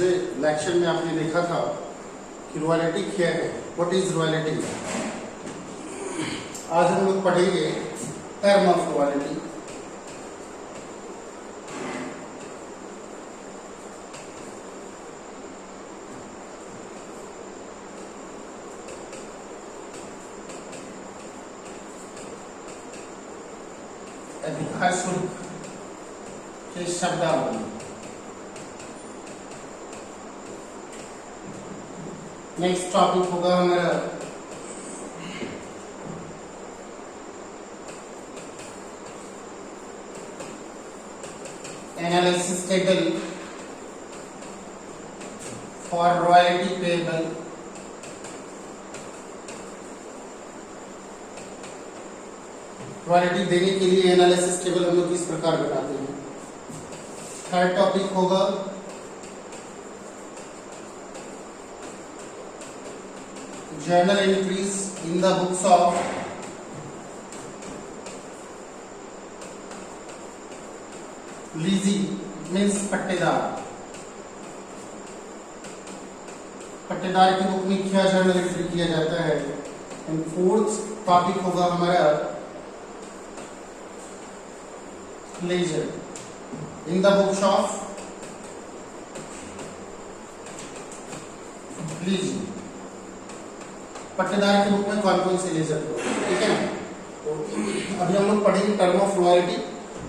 पिछले लेक्चर में आपने देखा था कि रॉयल्टी क्या है, व्हाट इज रॉयल्टी। आज हम लोग पढ़ेंगे टर्म ऑफ रॉयल्टी। अधिकार शुल्क के शब्दावली। नेक्स्ट टॉपिक होगा हमारा analysis table for royalty payable. Royalty देने के लिए एनालिसिस टेबल हम लोग किस प्रकार बनाते हैं। थर्ड टॉपिक होगा journal entries in the books of leasing means पट्टेदार। पट्टेदार की बुक में क्या जर्नल एंट्री किया जाता है। एंड फोर्थ टॉपिक होगा हमारा ledger in the books of leasing. पट्टेदार की बुक में कौन कौन से लेजर हो, ठीक है ना। तो अभी हम लोग पढ़ेंगे term of royalty.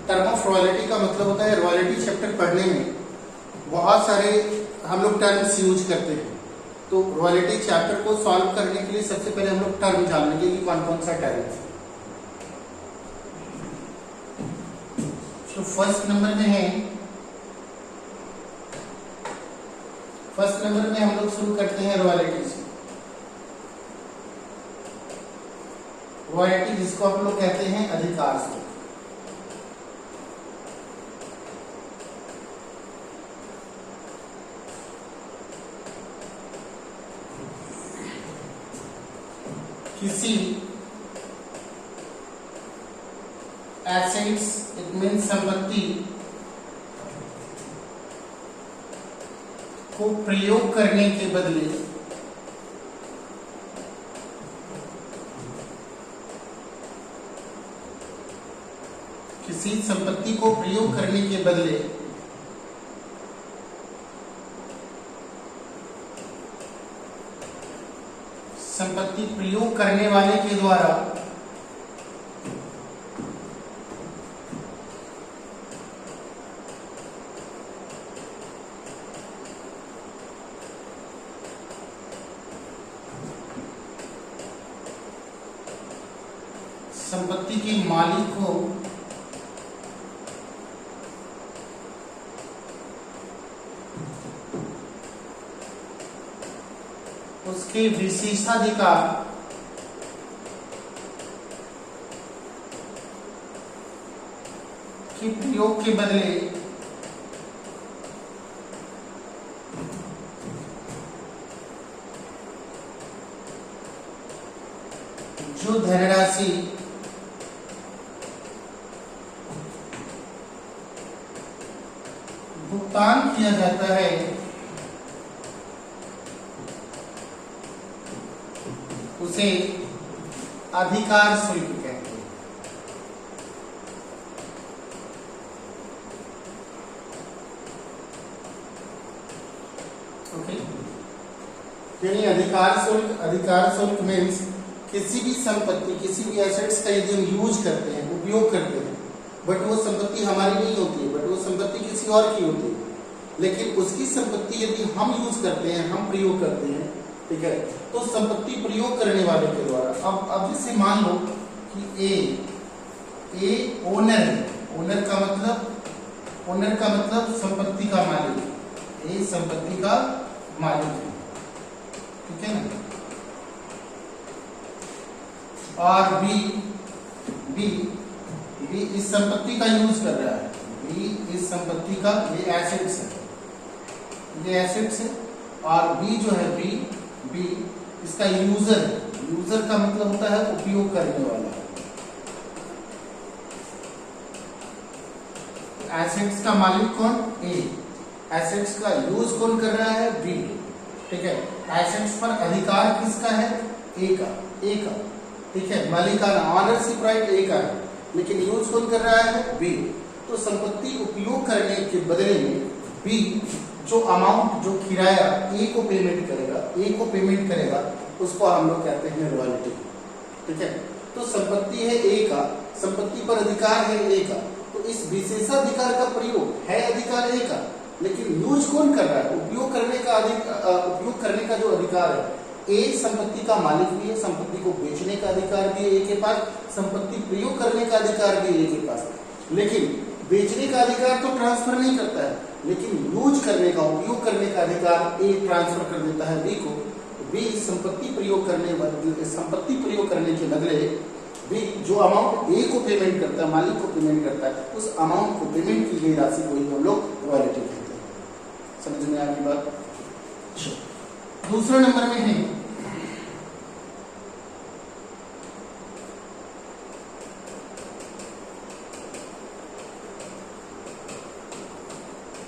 Term of royalty का मतलब होता है रॉयल्टी चैप्टर पढ़ने में बहुत सारे हम लोग टर्म्स यूज करते हैं। तो रॉयल्टी चैप्टर को सॉल्व करने के लिए सबसे पहले हम लोग टर्म जान लेंगे कि कौन कौन सा टर्म है। तो फर्स्ट नंबर में हम लोग शुरू करते हैं रॉयल्टी से। रॉयल्टी जिसको आप लोग कहते हैं अधिकार शुल्क। किसी एसेट्स इट मीन्स संपत्ति को प्रयोग करने के बदले किसी संपत्ति को प्रयोग करने के बदले संपत्ति प्रयोग करने वाले के द्वारा संपत्ति के मालिक को उसके विशेषाधिकार के प्रयोग के बदले जो धनराशि भुगतान किया जाता है उसे अधिकार शुल्क कहते हैं। ओके, यानी अधिकार शुल्क मीन्स किसी भी संपत्ति, किसी भी एसेट्स का यदि हम यूज करते हैं, उपयोग करते हैं, बट वो संपत्ति हमारी नहीं होती है, बट वो संपत्ति किसी और की होती है, लेकिन उसकी संपत्ति यदि हम यूज करते हैं, हम प्रयोग करते हैं, ठीक है, तो संपत्ति प्रयोग करने वाले के द्वारा अब जैसे मान लो कि ए ओनर है। ओनर का मतलब संपत्ति का मालिक। ए संपत्ति का मालिक है, ठीक है ना। और बी इस संपत्ति का यूज कर रहा है। बी इस संपत्ति का, ये एसेट्स है, और बी जो है बी इसका यूजर है। यूजर का मतलब होता है उपयोग करने वाला। एसेट्स का मालिक कौन? ए। एसेट्स का यूज कौन कर रहा है? बी। ठीक है, एसेट्स पर अधिकार किसका है? ए का। ठीक है, मालिकाना ऑनरशिप राइट ए का है, लेकिन यूज कौन कर रहा है? बी। तो संपत्ति उपयोग करने के बदले में बी जो अमाउंट, जो किराया ए को पेमेंट करेगा उसको हम लोग कहते हैं रॉयल्टी। ठीक है, तो संपत्ति है ए का, संपत्ति पर अधिकार है ए का, तो इस विशेषाधिकार का प्रयोग है अधिकार ए का, लेकिन यूज कौन कर रहा है? उपयोग करने का जो अधिकार है, ए संपत्ति का मालिक भी है, संपत्ति को बेचने का अधिकार भी है ए के पास, संपत्ति प्रयोग करने का अधिकार भी है ए के पास, लेकिन बेचने का अधिकार तो ट्रांसफर नहीं करता है, लेकिन यूज करने का, उपयोग करने का अधिकार ए ट्रांसफर कर देता है बी को। बी संपत्ति प्रयोग करने के बदले बी जो अमाउंट ए को पेमेंट करता है, मालिक को पेमेंट करता है, उस अमाउंट को, पेमेंट की गई राशि को ही हम लोग रॉयल्टी कहते हैं। समझ में आ गई बात? दूसरा नंबर में है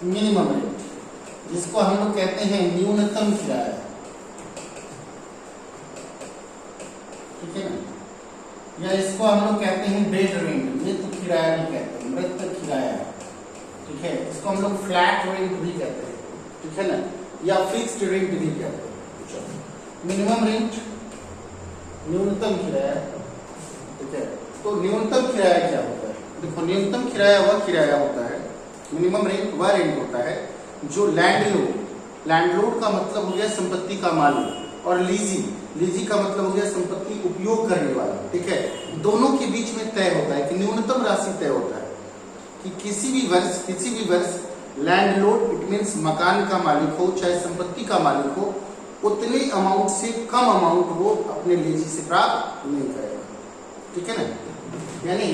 मिनिमम रेट, जिसको हम लोग कहते हैं न्यूनतम किराया। ठीक है ना, या इसको हम लोग कहते हैं डेड रेंट, मृत किराया नहीं कहते, मृत किराया। ठीक है, इसको हम लोग फ्लैट रेंट भी कहते हैं। ठीक है ना, या फिक्स्ड रेंट भी कहते हैं। मिनिमम रेंट, न्यूनतम किराया। ठीक है, तो न्यूनतम किराया क्या होता है? देखो, न्यूनतम किराया वह किराया होता है, मिनिमम रेंट वह रेंट होता है जो लैंडलोड का मतलब हो गया संपत्ति का मालिक, और लीजी का मतलब हो गया संपत्ति उपयोग करने वाला। ठीक है, दोनों के बीच में तय होता है कि न्यूनतम राशि तय होता है कि किसी भी वर्ष लैंडलोड, इट मींस मकान का मालिक हो चाहे संपत्ति का मालिक हो, उतने अमाउंट से कम अमाउंट वो अपने लीजी से प्राप्त नहीं करेगा। ठीक है ना, यानी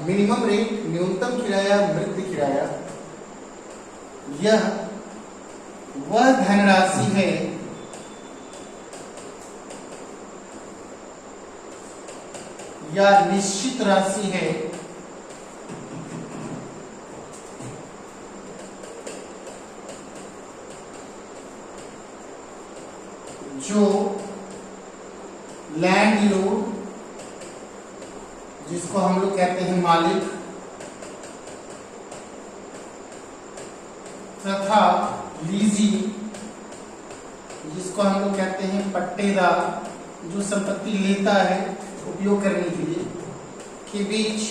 मिनिमम रेट, न्यूनतम किराया, मृत किराया, यह वह धनराशि है या निश्चित राशि है जो लैंडलोड, जिसको हम लोग कहते हैं मालिक, तथा लीजी, जिसको हम लोग कहते हैं पट्टेदार, जो संपत्ति लेता है उपयोग करने के लिए, के बीच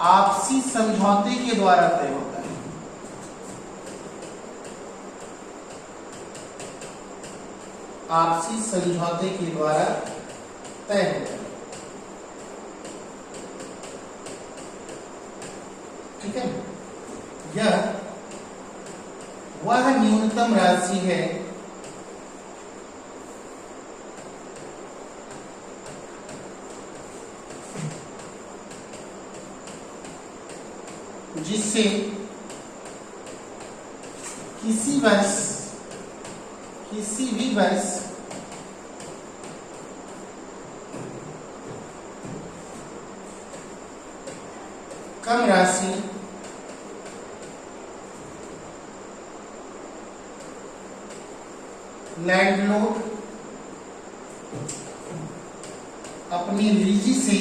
आपसी समझौते के द्वारा तय होता है। आपसी समझौते के द्वारा तय होता है। ठीक है, यह वह न्यूनतम राशि है जिससे किसी भी वर्ष कम राशि लैंडलोड अपनी लीजी से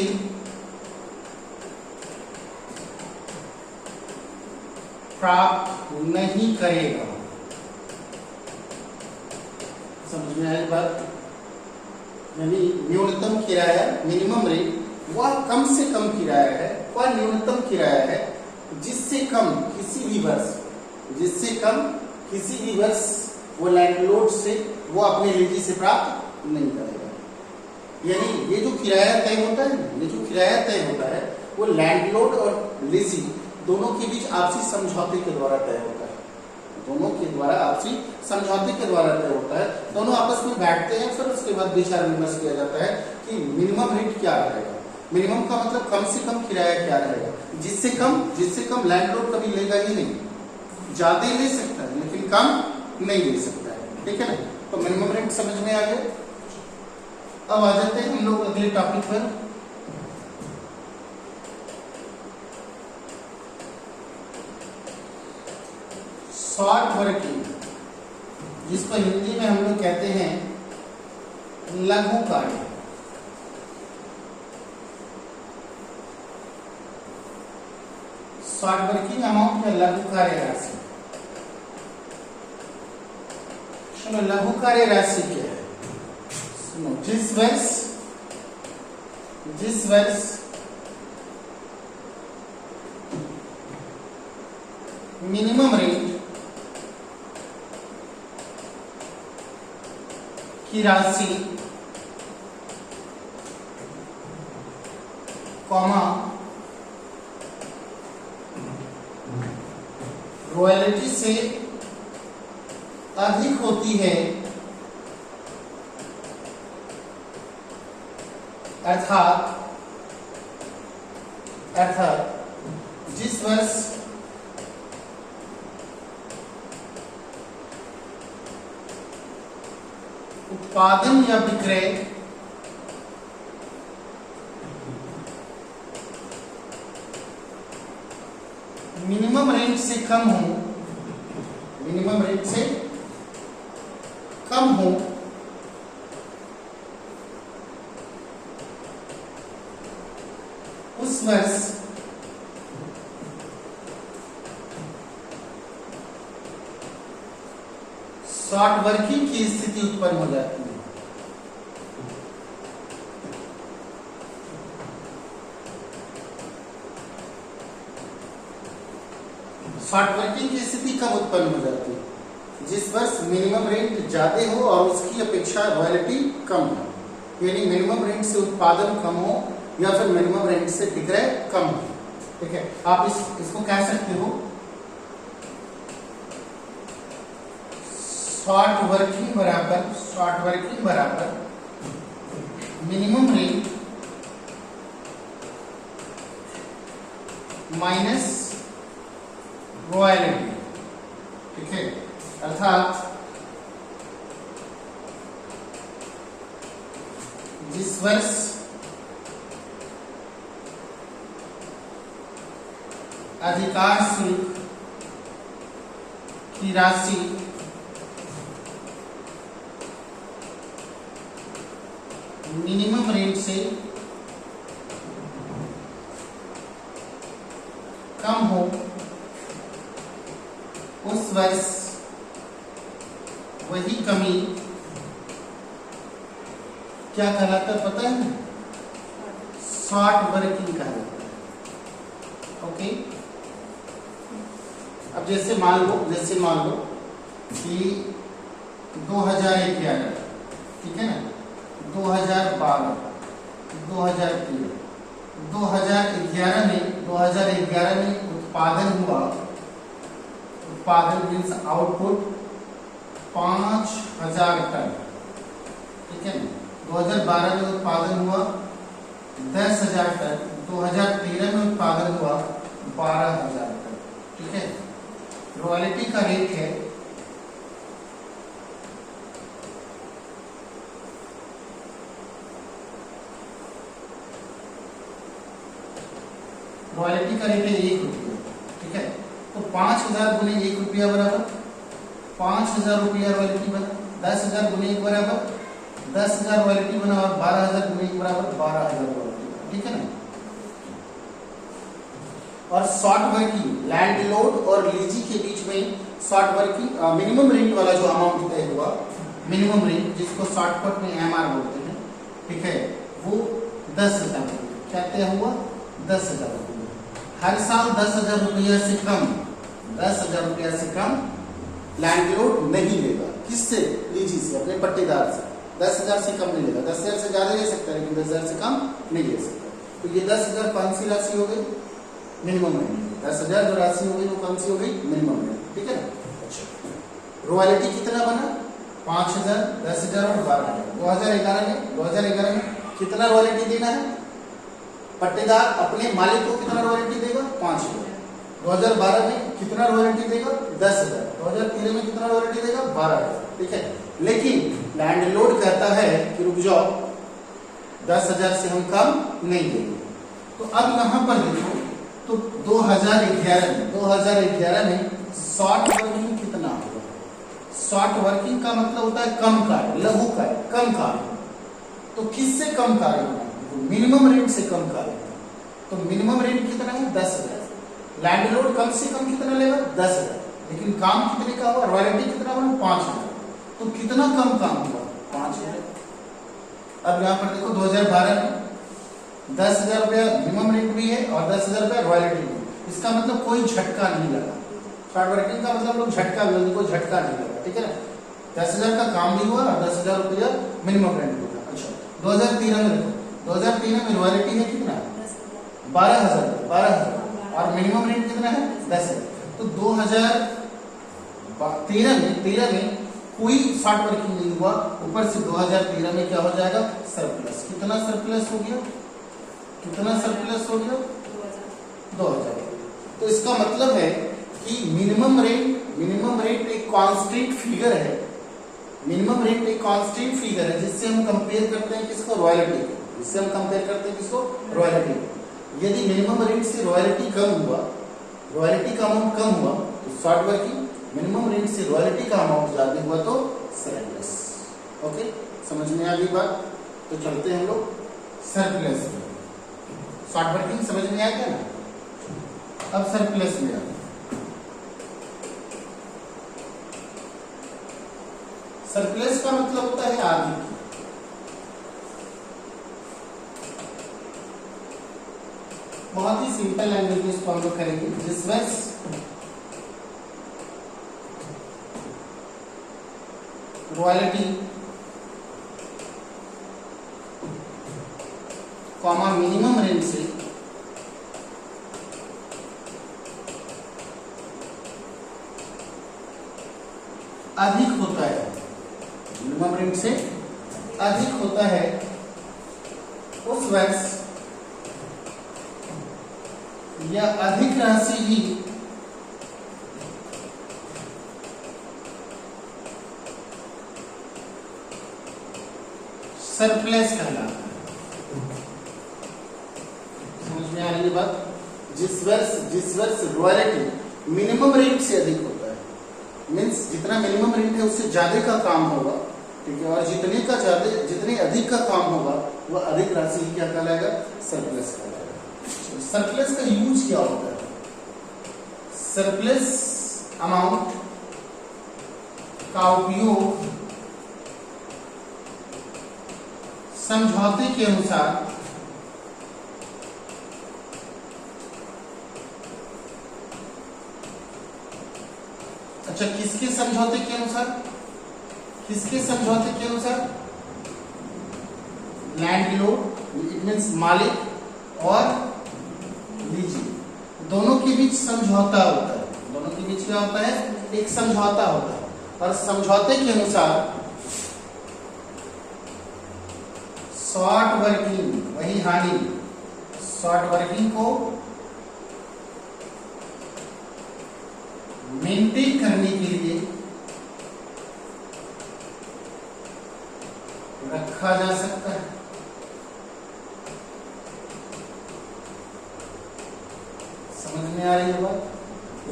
प्राप्त नहीं करेगा। समझ में आई बात? यानी न्यूनतम किराया, मिनिमम रेट, वह कम से कम किराया है, वह न्यूनतम किराया है जिससे कम किसी भी वर्ष वो लैंडलोड से वो अपने लीजी से प्राप्त नहीं करेगा। यानी ये जो किराया तय होता है, वो लैंडलोड और लीजी दोनों के बीच आपसी समझौते के द्वारा तय होता है। दोनों आपस में बैठते हैं, फिर उसके बाद विचार विमर्श किया जाता है कि मिनिमम रेट क्या रहेगा। मिनिमम का मतलब कम से कम किराया क्या रहेगा, जिससे कम लैंडलोड कभी लेगा ही नहीं। ज्यादा ले सकता है लेकिन कम नहीं ले सकता है। ठीक है ना, तो मिनिमम रेट समझ में आ गया। अब आ जाते हैं हम लोग अगले टॉपिक पर। शॉर्ट वर्किंग, जिसको हिंदी में हम लोग कहते हैं लघु कार्य। शॉर्ट वर्किंग अमाउंट या लघु कार्य राशि। चलो लघु कार्य राशि क्या है? सुनो, जिस वर्ष मिनिमम रेट की राशि कॉमा रॉयल्टी से अधिक होती है, अर्थात जिस वर्ष उत्पादन या विक्रय मिनिमम रेट से कम हो, उस वर्ष शॉर्ट वर्किंग की स्थिति उत्पन्न हो जाती है। शॉर्ट वर्किंग की स्थिति कब उत्पन्न हो जाती है? जिस वर्ष मिनिमम रेंट ज्यादा हो और उसकी अपेक्षा रॉयल्टी कम हो, यानी मिनिमम रेंट से उत्पादन कम हो या फिर मिनिमम रेंट से विक्रय कम हो। ठीक है, आप इसको कह सकते हो शॉर्ट वर्किंग बराबर मिनिमम रेंट माइनस रॉयल्टी। ठीक है, अर्थात जिस वर्ष अधिकार शुल्क की राशि मिनिमम रेट से कम हो, उस वर्ष वही कमी क्या कहलाता है पता है? शॉर्ट वर्किंग कहलाता है। ओके, अब जैसे मान लो कि 2011, ठीक है ना, 2012, 2013, 2011 में उत्पादन मीन्स आउटपुट 5000 टन। ठीक है ना, 2012 में उत्पादन हुआ 10,000 टन, 2013 में उत्पादन हुआ 12,000 टन। ठीक है, रॉयल्टी का रेट है ₹1। ठीक है, तो 5,000 गुने 1 रुपया बराबर 5,000 रुपया रॉयल्टी बना, 10,000 गुने 1 बराबर 10,000 रॉयल्टी बना और 12,000 गुने 1 बराबर 12,000 रॉयल्टी बना। ठीक है ना, और शॉर्ट वर्किंग लैंडलॉर्ड और लीजी के बीच में शॉर्ट वर्किंग मिनिमम रेंट वाला जो अमाउंट तय हुआ, मिनिमम रेंट जिसको शॉर्टकट में एमआर बोलते हैं, ठीक है, वो 10,000 रुपये। क्या तय हुआ? 10,000 रुपये। हर साल 10,000 रुपया से कम 10,000 रुपया से कम लैंडलॉर्ड नहीं लेगा। किससे? लीजी से, अपने पट्टेदार से। 10,000 से कम नहीं लेगा। 10,000 से ज्यादा ले सकता है लेकिन 10,000 से कम नहीं ले सकता। तो ये 10,000 कौन सी राशि हो गई? Minimum rent. 10,000 जो राशि हो गई वो कौन सी हो गई? Minimum rent. ठीक है ना। अच्छा, रॉयल्टी कितना बना? 5,000, 10,000 और 12,000। 2011 में कितना रॉयल्टी देना है? पट्टेदार अपने मालिक को कितना रॉयल्टी देगा? 5,000। 2012 में कितना रॉयल्टी देगा? 10,000। 2013 में कितना रॉयल्टी देगा? 12,000। ठीक है, लेकिन लैंडलॉर्ड कहता है कि रुक जाओ, 10,000 से हम कम नहीं देंगे। तो अब यहां पर देखो, तो 2011 में शॉर्ट वर्किंग शॉर्ट वर्किंग का मतलब होता है कम कार्य, लघु कार्य, कम कार्य। तो किससे कम कार्य होना है? मिनिमम रेंट से कम कार्य होना। तो मिनिमम रेंट कितना है? 10,000। लैंडलॉर्ड कम से कम कितना लेगा? 10,000। लेकिन काम कितने का हुआ? रॉयल्टी कितना हुआ? 5,000। तो कितना कम काम हुआ? 5,000। अब यहाँ पर देखो 2012 में 10,000 रुपया मिनिमम रेंट भी है और 10,000 रुपया रॉयल्टी भी। इसका मतलब कोई झटका नहीं लगा। शॉर्ट वर्किंग का मतलब लोग झटका भी, कोई झटका नहीं लगा, ठीक है ना। 10,000 का काम भी हुआ और 10,000 रुपया मिनिमम रेंट भी हुआ। अच्छा 2013 में देखो, 2013 में रॉयल्टी है कितना? 12,000 और मिनिमम रेंट कितना है? 10,000। तो 2013 में कोई शॉर्ट वर्किंग नहीं हुआ, ऊपर से 2013 में क्या हो जाएगा? सरप्लस। कितना सरप्लस हो गया? कितना सरप्लस हो गया? 2,000। तो इसका मतलब है कि मिनिमम रेंट एक कांस्टेंट फिगर है। मिनिमम रेंट एक कांस्टेंट फिगर है जिससे हम कंपेयर करते हैं किसको? रॉयल्टी को। जिससे हम कंपेयर करते हैं किसको? रॉयल्टी को। यदि मिनिमम रेंट से रॉयल्टी कम हुआ, रॉयल्टी का अमाउंट कम हुआ तो शॉर्ट वर्किंग, मिनिमम रेंट से रॉयल्टी का अमाउंट ज्यादा हुआ तो सरप्लस। ओके, समझ में आ गई बात? तो चलते हैं हम लोग सरप्लस में। शॉर्ट वर्किंग समझ में आ गया ना? अब सरप्लस में आते। सरप्लस का मतलब होता है आगे। बहुत ही सिंपल लैंग्वेज में इसको हम लोग करेंगे। जिस वर्ष रॉयल्टी कॉमा मिनिमम रेंट से अधिक होता है, मिनिमम रेंट से अधिक होता है, उस वर्ष या अधिक राशि ही सरप्लस कहलाता है। समझ में आ रही है बात? जिस वर्ष रॉयल्टी मिनिमम रेंट से अधिक होता है, मीन्स जितना मिनिमम रेंट है उससे ज्यादा का काम होगा, ठीक है, और जितने अधिक का काम होगा वह अधिक राशि क्या कहलाएगा? सरप्लस कहलाएगा। सरप्लस का यूज क्या होता है? सरप्लस अमाउंट का उपयोग समझौते के अनुसार अच्छा, किसके समझौते के अनुसार? किसके समझौते के अनुसार? लैंडलॉर्ड, इट मींस मालिक, और लीजी, दोनों के बीच समझौता होता है। दोनों के बीच क्या होता है? एक समझौता होता है, और समझौते के अनुसार शॉर्ट वर्किंग, वही हानि, शॉर्ट वर्किंग को मेंटेन करने के लिए रखा जा सकता है। समझ में आ रही है बात?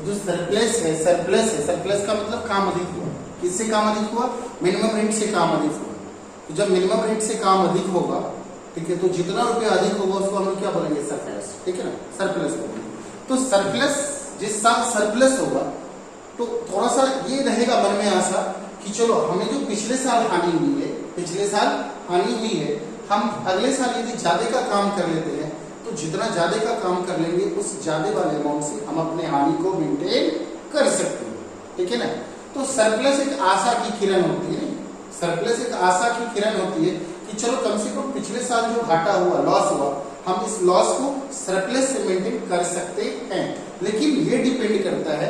जो सरप्लस है, सरप्लस का मतलब काम अधिक हुआ। किससे काम अधिक हुआ? मिनिमम रेंट से काम अधिक हुआ। तो जब मिनिमम रेंट से काम अधिक होगा, ठीक है, तो जितना रुपया अधिक होगा उसको हम क्या बोलेंगे? सरप्लस, ठीक है ना, सरप्लस बोलेंगे। तो सरप्लस, जिस साल सरप्लस होगा तो थोड़ा सा ये रहेगा मन में आशा कि चलो हमें जो पिछले साल हानि हुई है, हम अगले साल यदि ज्यादा का काम कर लेते हैं तो जितना ज्यादा का काम कर लेंगे उस ज्यादा वाले अमाउंट से हम अपने हानि को मेंटेन कर सकते हैं, ठीक है ना। तो सरप्लस एक आशा की किरण होती है, सरप्लस एक आशा की किरण होती है कि चलो कम से कम पिछले साल जो घाटा हुआ, लॉस हुआ, हम इस लॉस को सरप्लस से मेंटेन कर सकते हैं। लेकिन ये डिपेंड करता है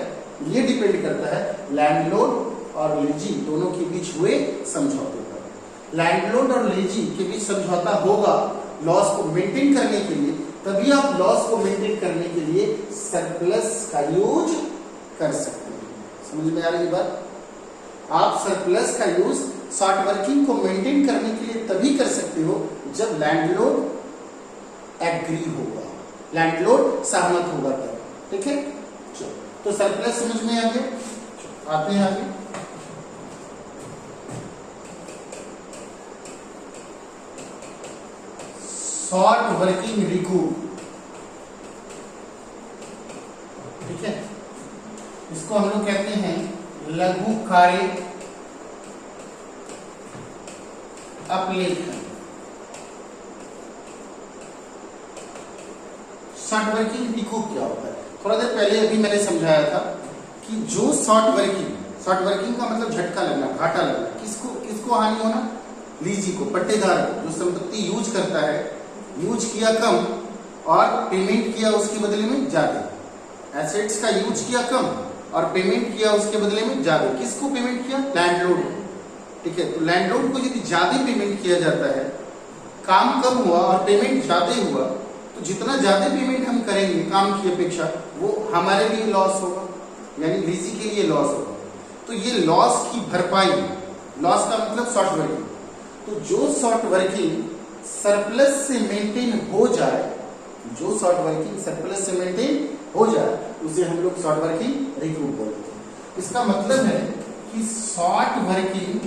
लैंडलॉर्ड और लीजी दोनों के बीच हुए समझौते पर। लैंडलॉर्ड और लीजी के बीच समझौता होगा लॉस को मेंटेन करने के लिए, तभी आप लॉस को मेंटेन करने के लिए सरप्लस का यूज कर सकते हैं। समझ में आ रही बात? आप सरप्लस का यूज शॉर्ट वर्किंग को मेंटेन करने के लिए तभी कर सकते हो जब लैंडलॉर्ड एग्री होगा, लैंडलॉर्ड सहमत होगा तब, ठीक है। तो सरप्लस समझ में आ गया। आते हैं आगे। शॉर्ट वर्किंग रिकूप, ठीक है। इसको हम लोग कहते हैं लघु कार्य अपलेखन। शॉर्ट वर्किंग रिकूप क्या होता है? थोड़ा देर पहले अभी मैंने समझाया था कि जो शॉर्ट वर्किंग का मतलब झटका लगना, घाटा लगना, किसको हानि होना? लीजी को, पट्टेदार को, जो संपत्ति यूज करता है, यूज किया कम और पेमेंट किया उसके बदले में ज्यादा। एसेट्स का यूज किया कम और पेमेंट किया उसके बदले में ज्यादा। किसको पेमेंट किया? लैंडलॉर्ड को, ठीक है। तो लैंडलॉर्ड को यदि ज्यादा पेमेंट किया जाता है, काम कम हुआ और पेमेंट ज्यादा हुआ, तो जितना ज्यादा पेमेंट हम करेंगे काम की अपेक्षा, वो हमारे लिए लॉस होगा, यानी लीजी के लिए लॉस होगा। तो ये लॉस की भरपाई, लॉस का मतलब शॉर्ट वर्किंग। तो जो शॉर्ट वर्किंग सरप्लस से मेंटेन हो जाए, जो शॉर्ट वर्किंग सरप्लस से मेंटेन हो जाए, उसे हम लोग शॉर्ट वर्किंग रिकूप बोलते हैं। इसका मतलब है कि शॉर्ट वर्किंग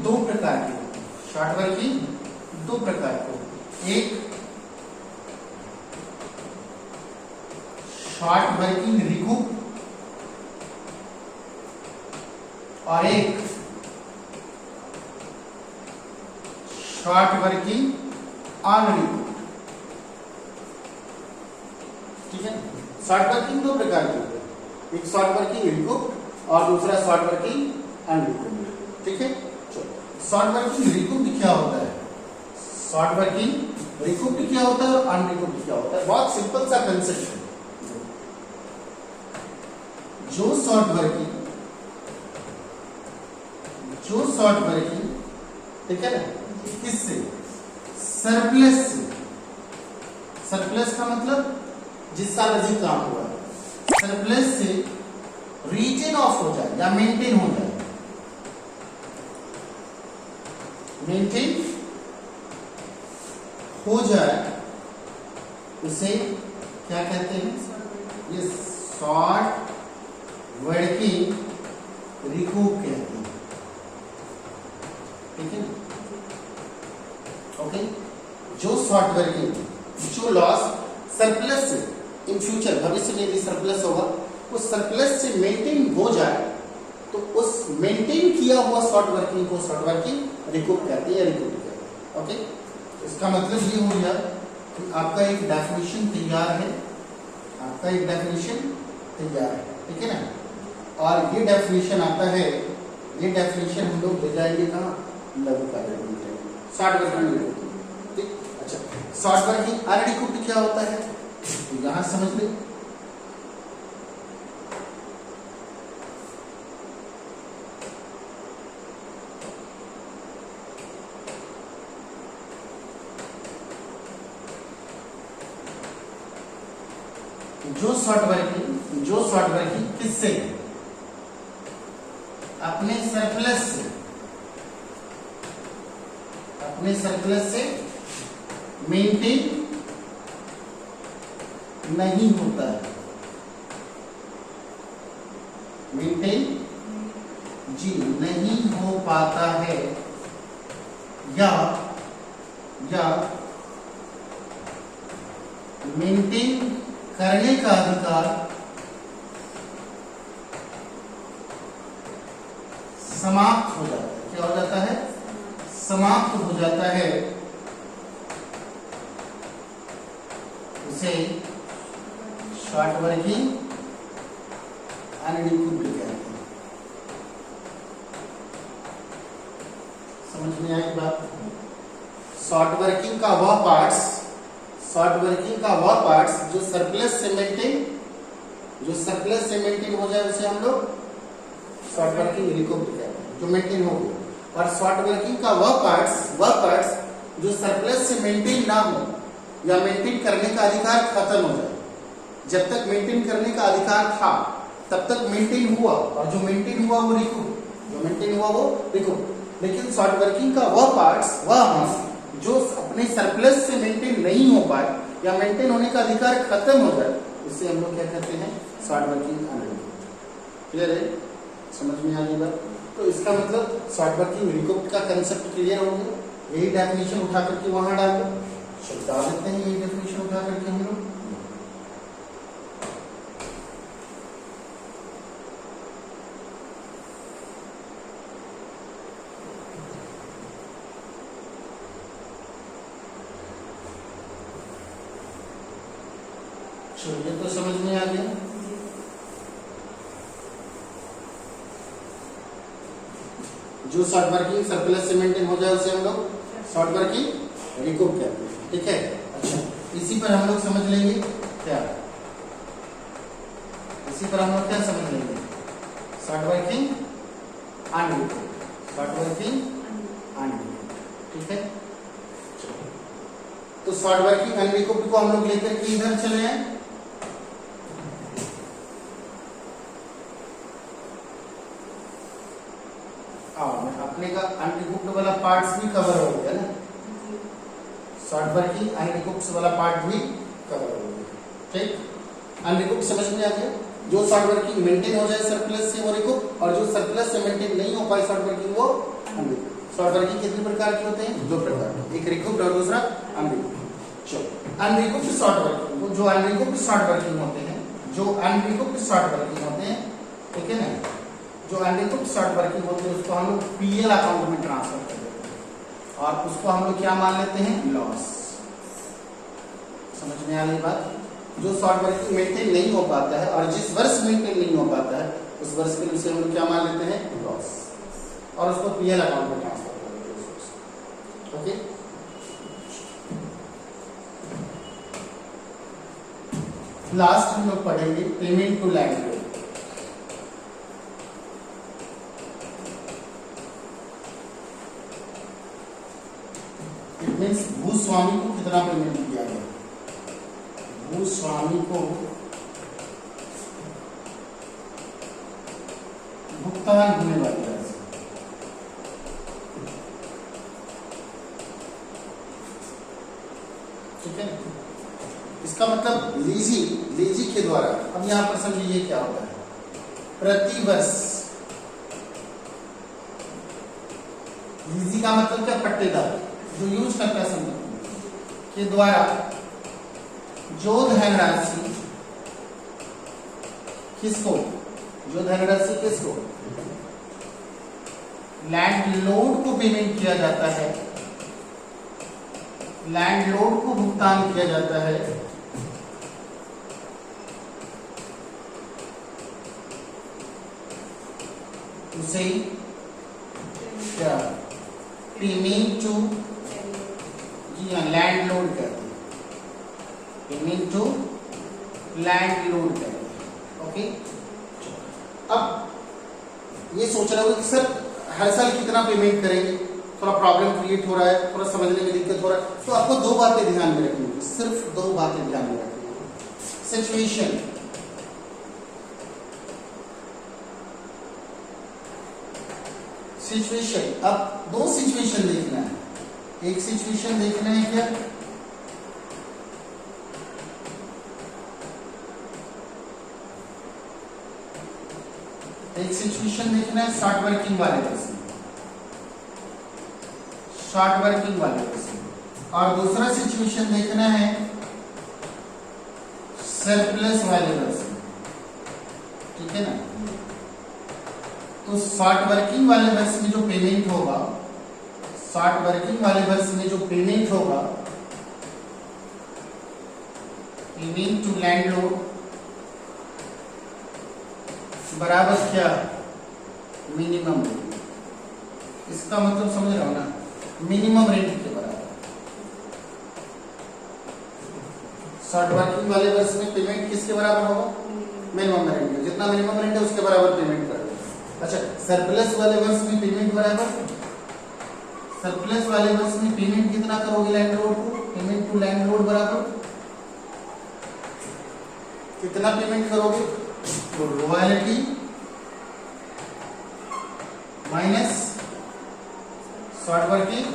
दो प्रकार की होती है। शॉर्ट वर्किंग दो प्रकार की होती है। एक शॉर्ट वर्किंग रिकूप और एक शॉर्ट वर्किंग अनरिकूप, ठीक है। शॉर्ट वर्किंग दो प्रकार की होती है, एक शॉर्ट वर्किंग रिकूप और दूसरा शॉर्ट वर्किंग अनरिकूप, ठीक है। शॉर्ट वर्किंग रिकूप क्या होता है? शॉर्ट वर्किंग रिकूप क्या होता है और अनरिकूप क्या होता है? बहुत सिंपल सा कंसेप्ट है। जो शॉर्ट वर्किंग, ठीक है ना, किससे? सरप्लस से। सरप्लस का मतलब जिस साल अधिक काम हुआ, सरप्लस से रिटेन ऑफ हो जाए या मेंटेन हो जाए, मेंटेन हो जाए, उसे क्या कहते हैं? ये शॉर्ट वर्किंग रिकूप कहते हैं, ठीक है। ओके, जो शॉर्ट वर्किंग, जो लॉस सरप्लस से इन फ्यूचर भविष्य में यदि सरप्लस होगा, उस सरप्लस से मेंटेन हो जाए, तो उस मेंटेन किया हुआ शॉर्ट वर्किंग को शॉर्ट वर्किंग रिकूप कहते हैं या रिकूप कहते हैं। ओके, इसका मतलब ये हो गया कि आपका एक डेफिनेशन तैयार है, ठीक है ना। और ये डेफिनेशन आता है, ये डेफिनेशन हम लोग ले जाएंगे कहाँ? लघु कार्य शॉर्ट वर्किंग रिकूप, ठीक। अच्छा, शॉर्ट वर्किंग अनरिकूप्ड क्या होता है? तो यहां समझ ले। जो शॉर्ट वर्किंग किससे? अपने सरप्लस से मेंटेन नहीं होता है, मेंटेन जी नहीं हो पाता है, या मेंटेन करने का अधिकार समाप्त हो जाता है। क्या हो जाता है? समाप्त हो जाता है, उसे शॉर्ट वर्किंग अनरिकूप्ड कहते हैं। समझ में आई बात? शॉर्ट वर्किंग का वह पार्ट्स जो सरप्लस से मेंटेन हो जाए, उसे हम लोग शॉर्ट वर्किंग रिकूप्ड कहते हैं, जो मेंटेन हो गया। और शॉर्ट वर्किंग का वह पार्ट्स जो सरप्लस से मेंटेन ना हो या मेंटेन करने का अधिकार खत्म हो जाए। जब तक मेंटेन करने का अधिकार था तब तक मेंटेन हुआ, और जो मेंटेन हुआ वो रिकूप। लेकिन शॉर्ट वर्किंग का वह पार्ट्स जो अपने सरप्लस से मेंटेन नहीं हो पाए या मेंटेन होने का अधिकार खत्म हो जाए, उससे हम लोग क्या कहते हैं? Short working अनरिकूप्ड। क्लियर है? समझ में आ गई बात? तो इसका मतलब शॉर्ट वर्किंग रिकूप्ड का कंसेप्ट क्लियर हो गया। यही डेफिनेशन उठा करके वहां डाल दो, चलो डाल देते हैं यही डेफिनेशन उठा करके हम लोग। चलिए तो समझ में आ गया। जो शॉर्ट वर्किंग सरप्लस से मेंटेन हो जाए उसे हम लोग शॉर्ट वर्किंग रिकूप कहते हैं, ठीक है। अच्छा, इसी पर हम लोग समझ लेंगे क्या, इसी पर हम लोग क्या समझ लेंगे, शॉर्ट वर्किंग अनरिकूप, शॉर्ट वर्किंग अनरिकूप, ठीक है। तो शॉर्ट वर्किंग अनरिकूप को हम लोग लेकर के इधर चले हैं, अपने का अनरिकूप्ड वाला पार्ट्स भी कवर हो गया ना, शॉर्ट वर्किंग अनरिकूप्ड वाला पार्ट भी कवर हो गया, ठीक। अनरिकूप्ड समझ में आ गया, जो शॉर्ट वर्किंग मेंटेन हो जाए सरप्लस से वो रिकूप, और जो सरप्लस से मेंटेन नहीं हो पाए शॉर्ट वर्किंग वो अनरिकूप्ड। शॉर्ट वर्किंग कितने प्रकार के होते हैं, 2 प्रकार के, एक रिकूप्ड और दूसरा अनरिकूप्ड। चलो अनरिकूप्ड शॉर्ट वर्किंग, जो अनरिकूप्ड शॉर्ट वर्किंग होते हैं, जो अनरिकूप्ड शॉर्ट वर्किंग होते हैं, ठीक है ना, जो अनरिकूप्ड शॉर्ट वर्किंग होते हैं उसको हम लोग पीएल अकाउंट में ट्रांसफर कर देते हैं और उसको हम लोग क्या मान लेते हैं, लॉस। समझ में आ रही बात। जो शॉर्ट वर्किंग मेंटेन नहीं हो पाता है और जिस वर्ष मेंटेन नहीं हो पाता है उस वर्ष के लिए हम लोग क्या मान लेते हैं, लॉस, और उसको पीएल अकाउंट में ट्रांसफर कर देते हैं, ओके। लास्ट हम लोग पढ़ेंगे पेमेंट टू लैंडलॉर्ड। मीन्स भूस्वामी को कितना पेमेंट किया गया, भूस्वामी को भुगतान होने वाली राशि, ठीक है। इसका मतलब लीजी के द्वारा, अब यहां पर समझिए क्या होता है, प्रतिवर्ष, लीजी का मतलब क्या, पट्टेदार जो यूज करता है संपत्ति के द्वारा जो धनराशि किसको, जो धनराशि किसको, लैंडलॉर्ड को पेमेंट किया जाता है, लैंडलॉर्ड को भुगतान किया जाता है, उसे क्या पेमेंट टू, जी हाँ, लैंडलॉर्ड कहते हैं, पेमेंट टू लैंडलॉर्ड कहते हैं, ओके। अब ये सोच रहा हूँ कि सर हर साल कितना पेमेंट करेंगे, थोड़ा प्रॉब्लम क्रिएट हो रहा है, थोड़ा समझने में दिक्कत हो रहा है, तो आपको 2 बातें ध्यान में रखनी होगी, सिर्फ 2 बातें ध्यान में रखनी होगी। सिचुएशन, सिचुएशन, अब 2 सिचुएशन देखना है, एक सिचुएशन देखना है क्या, एक सिचुएशन देखना है शॉर्ट वर्किंग वाले वर्ष में, शॉर्ट वर्किंग वाले वर्ष में, और दूसरा सिचुएशन देखना है सरप्लस वाले वर्ष में, ठीक है ना। तो शॉर्ट वर्किंग वाले वर्ष में जो पेमेंट होगा, शॉर्ट वर्किंग वाले वर्ष में जो पेमेंट होगा, पेमेंट टू लैंडलॉर्ड बराबर क्या, मिनिमम रेंट। इसका मतलब समझ रहा हो ना, मिनिमम रेंट के बराबर। शॉर्ट वर्किंग वाले वर्ष में पेमेंट किसके बराबर होगा, मिनिमम रेंट, जितना मिनिमम रेंट है उसके बराबर पेमेंट कर दो। अच्छा, सरप्लस वाले वर्ष में पेमेंट बराबर, सरप्लस वाले वर्ष में पेमेंट कितना करोगे लैंडलॉर्ड को, पेमेंट टू लैंडलॉर्ड बराबर कितना पेमेंट करोगे, तो रॉयल्टी माइनस शॉर्ट वर्किंग,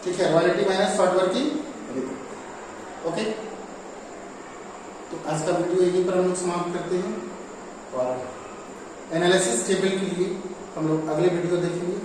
ठीक है, royalty minus short working, okay. तो आज का वीडियो यहीं पर हम लोग समाप्त करते हैं, और एनालिसिस टेबल के लिए हम लोग अगले वीडियो देखेंगे।